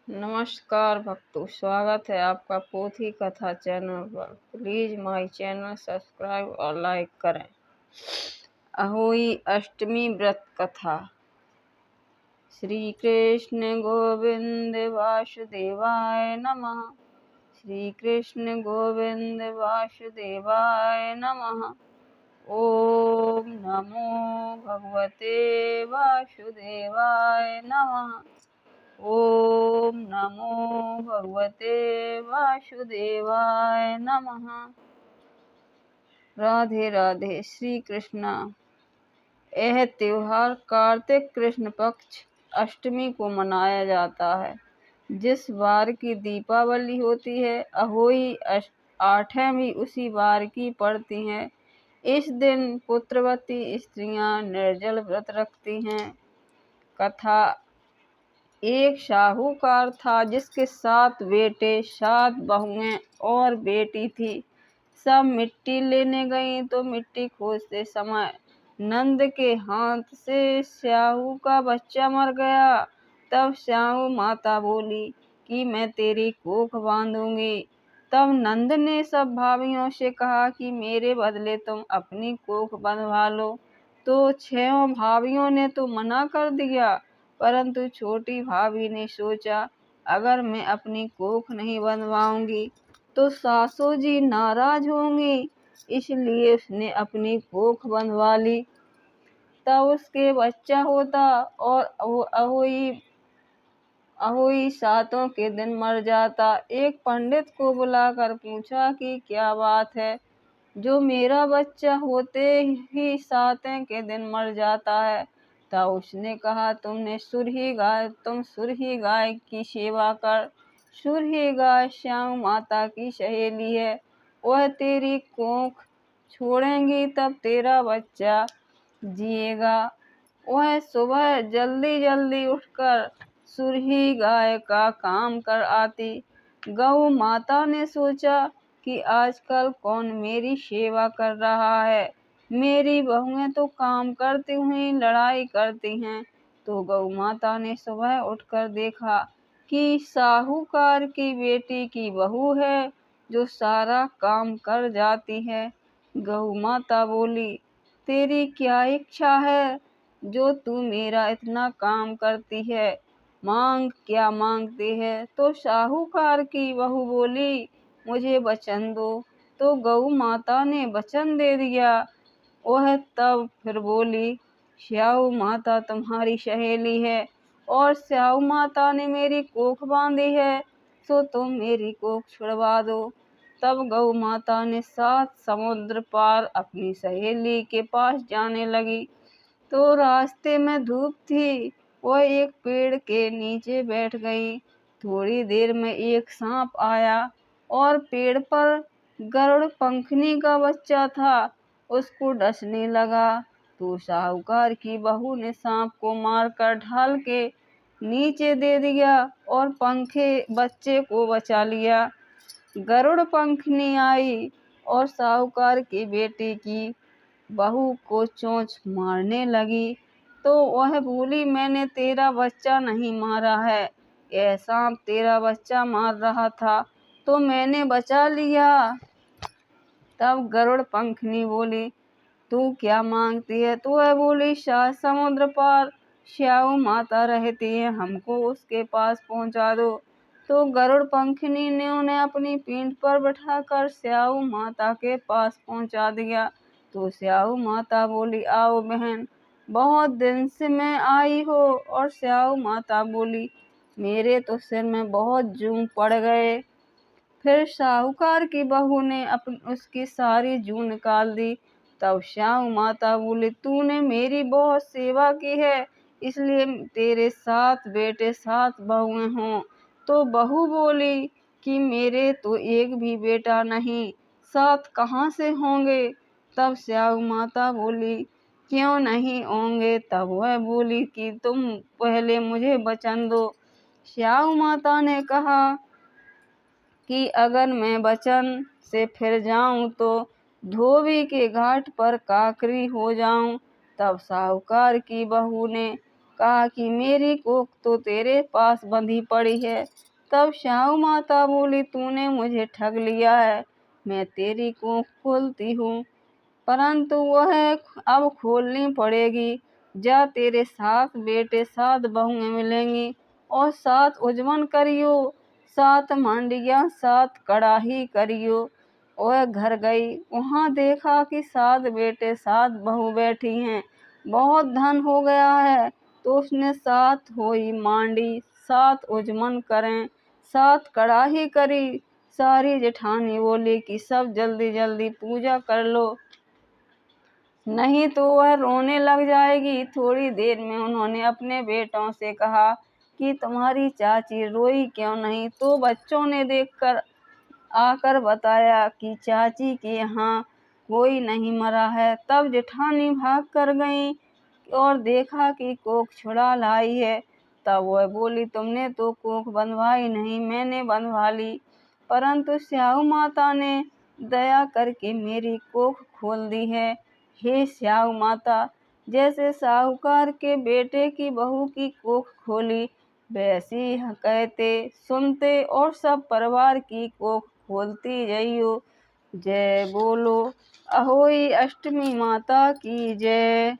नमस्कार भक्तों, स्वागत है आपका पोथी कथा चैनल पर। प्लीज माय चैनल सब्सक्राइब और लाइक करें। अहोई अष्टमी व्रत कथा। श्री कृष्ण गोविंद वासुदेवाय नमः। श्री कृष्ण गोविंद वासुदेवाय नमः। ओम नमो भगवते वासुदेवाय नमः। ओम नमो भगवते वासुदेवाय नमः। राधे राधे। श्री कृष्णा। यह त्योहार कार्तिक कृष्ण पक्ष अष्टमी को मनाया जाता है। जिस वार की दीपावली होती है, अहोई आठें भी उसी वार की पड़ती हैं। इस दिन पुत्रवती स्त्रियां निर्जल व्रत रखती हैं। कथा। एक साहूकार था जिसके 7 बेटे, 7 बहुएं और बेटी थी। सब मिट्टी लेने गई तो मिट्टी खोजते समय नंद के हाथ से स्याहू का बच्चा मर गया। तब स्याहू माता बोली कि मैं तेरी कोख बांधूंगी। तब नंद ने सब भाभियों से कहा कि मेरे बदले तुम अपनी कोख बंधवा लो। तो 6 भाभियों ने तो मना कर दिया, परंतु छोटी भाभी ने सोचा, अगर मैं अपनी कोख नहीं बंधवाऊंगी तो सासू जी नाराज होंगी, इसलिए उसने अपनी कोख बंधवा ली। तब उसके बच्चा होता और वो अहोई 7 के दिन मर जाता। एक पंडित को बुलाकर पूछा कि क्या बात है, जो मेरा बच्चा होते ही 7 के दिन मर जाता है। तब उसने कहा, तुम सुरही गाय की सेवा कर। सुरही गाय श्याम माता की सहेली है। वह तेरी कोख छोड़ेंगी तब तेरा बच्चा जिएगा। वह सुबह जल्दी जल्दी उठकर सुरही गाय का काम कर आती। गौ माता ने सोचा कि आजकल कौन मेरी सेवा कर रहा है, मेरी बहुएं तो काम करती हुई लड़ाई करती हैं। तो गौ माता ने सुबह उठकर देखा कि साहूकार की बेटी की बहू है जो सारा काम कर जाती है। गौ माता बोली, तेरी क्या इच्छा है जो तू मेरा इतना काम करती है? मांग, क्या मांगती है? तो साहूकार की बहू बोली, मुझे वचन दो। तो गौ माता ने वचन दे दिया। वह तब फिर बोली, स्याऊ माता तुम्हारी सहेली है और स्याऊ माता ने मेरी कोख बांधी है, तो तुम मेरी कोख छुड़वा दो। तब गौ माता ने 7 समुद्र पार अपनी सहेली के पास जाने लगी। तो रास्ते में धूप थी, वह एक पेड़ के नीचे बैठ गई। थोड़ी देर में एक सांप आया और पेड़ पर गरुड़ पंखनी का बच्चा था, उसको डसने लगा। तो साहूकार की बहू ने सांप को मारकर ढाल के नीचे दे दिया और पंखे बच्चे को बचा लिया। गरुड़ पंखनी आई और साहूकार की बेटी की बहू को चोंच मारने लगी। तो वह बोली, मैंने तेरा बच्चा नहीं मारा है, यह सांप तेरा बच्चा मार रहा था तो मैंने बचा लिया। तब गरुड़ पंखनी बोली, तू क्या मांगती है? तो वह बोली, 7 समुद्र पार स्याऊ माता रहती है, हमको उसके पास पहुंचा दो। तो गरुड़ पंखनी ने उन्हें अपनी पीठ पर बैठाकर स्याऊ माता के पास पहुंचा दिया। तो स्याऊ माता बोली, आओ बहन, बहुत दिन से मैं आई हो। और स्याऊ माता बोली, मेरे तो सिर में बहुत जूं पड़ गए। फिर साहूकार की बहू ने उसकी सारी जूं निकाल दी। तब स्याऊ माता बोली, तूने मेरी बहुत सेवा की है, इसलिए तेरे 7 बेटे 7 बहुएं हों। तो बहू बोली कि मेरे तो एक भी बेटा नहीं, 7 कहाँ से होंगे? तब स्याऊ माता बोली, क्यों नहीं होंगे? तब वह बोली कि तुम पहले मुझे वचन दो। स्याऊ माता ने कहा कि अगर मैं वचन से फिर जाऊं तो धोबी के घाट पर काकरी हो जाऊं। तब साहूकार की बहू ने कहा कि मेरी कोख तो तेरे पास बंधी पड़ी है। तब स्याऊ माता बोली, तूने मुझे ठग लिया है, मैं तेरी कोख खोलती हूँ, परंतु वह अब खोलनी पड़ेगी। जा, तेरे 7 बेटे 7 बहुएं मिलेंगी और 7 उजमन करियो, 7 मांडियाँ 7 कड़ाही करियो। वह घर गई, वहाँ देखा कि 7 बेटे 7 बहू बैठी हैं, बहुत धन हो गया है। तो उसने 7 होई मांडी, 7 उजमन करें, 7 कड़ाही करी। सारी जेठानी बोली कि सब जल्दी जल्दी पूजा कर लो, नहीं तो वह रोने लग जाएगी। थोड़ी देर में उन्होंने अपने बेटों से कहा कि तुम्हारी चाची रोई क्यों नहीं? तो बच्चों ने देखकर आकर बताया कि चाची के यहाँ कोई नहीं मरा है। तब जेठानी भाग कर गईं और देखा कि कोख छुड़ा लाई है। तब वह बोली, तुमने तो कोख बंधवाई नहीं, मैंने बंधवा ली, परंतु स्याऊ माता ने दया करके मेरी कोख खोल दी है। हे स्याऊ माता, जैसे साहूकार के बेटे की बहू की कोख खोली, वैसी कहते सुनते और सब परिवार की कोख खोलती जइयो। जय बोलो अहोई अष्टमी माता की जय।